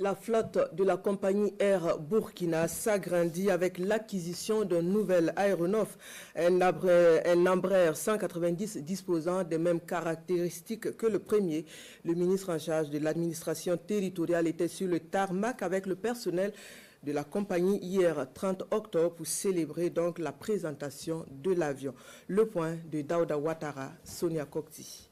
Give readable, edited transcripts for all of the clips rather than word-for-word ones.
La flotte de la compagnie Air Burkina s'agrandit avec l'acquisition d'un nouvel aéronef, un Embraer 190 disposant des mêmes caractéristiques que le premier. Le ministre en charge de l'administration territoriale était sur le tarmac avec le personnel de la compagnie hier 30 octobre pour célébrer donc la présentation de l'avion. Le point de Daouda Ouattara, Sonia Kokti.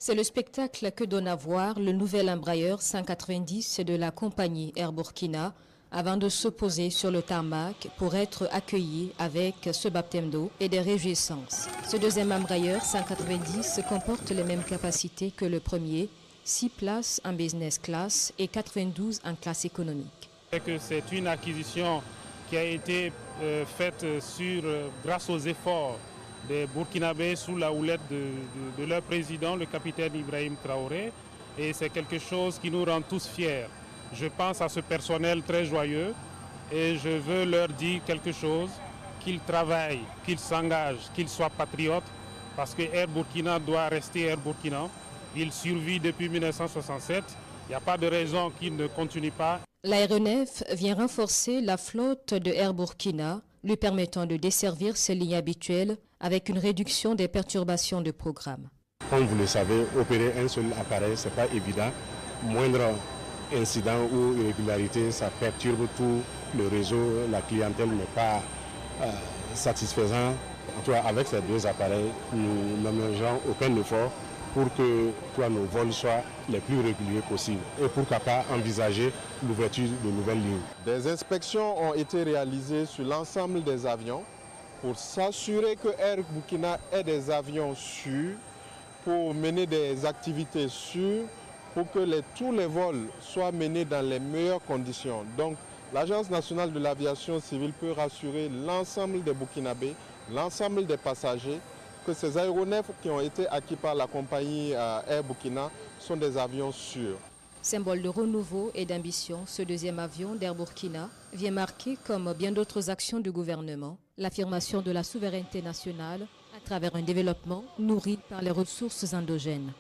C'est le spectacle que donne à voir le nouvel Embraer 190 de la compagnie Air Burkina avant de se poser sur le tarmac pour être accueilli avec ce baptême d'eau et des réjouissances. Ce deuxième Embraer 190 comporte les mêmes capacités que le premier, 6 places en business class et 92 en classe économique. C'est une acquisition qui a été faite grâce aux efforts des Burkinabés sous la houlette de leur président, le capitaine Ibrahim Traoré. Et c'est quelque chose qui nous rend tous fiers. Je pense à ce personnel très joyeux et je veux leur dire quelque chose, qu'ils travaillent, qu'ils s'engagent, qu'ils soient patriotes, parce que Air Burkina doit rester Air Burkina. Il survit depuis 1967. Il n'y a pas de raison qu'il ne continue pas. L'aéronef vient renforcer la flotte de Air Burkina, lui permettant de desservir ses lignes habituelles avec une réduction des perturbations de programme. Comme vous le savez, opérer un seul appareil, ce n'est pas évident. Moindre incident ou irrégularité, ça perturbe tout le réseau. La clientèle n'est pas satisfaisante. En tout cas, avec ces deux appareils, nous n'aménageons aucun effort pour que nos vols soient les plus réguliers possibles et pourquoi pas envisager l'ouverture de nouvelles lignes. Des inspections ont été réalisées sur l'ensemble des avions pour s'assurer que Air Burkina ait des avions sûrs, pour mener des activités sûres, pour que tous les vols soient menés dans les meilleures conditions. Donc l'Agence nationale de l'aviation civile peut rassurer l'ensemble des Burkinabés, l'ensemble des passagers, que ces aéronefs qui ont été acquis par la compagnie Air Burkina sont des avions sûrs. Symbole de renouveau et d'ambition, ce deuxième avion d'Air Burkina vient marquer, comme bien d'autres actions du gouvernement, l'affirmation de la souveraineté nationale à travers un développement nourri par les ressources endogènes.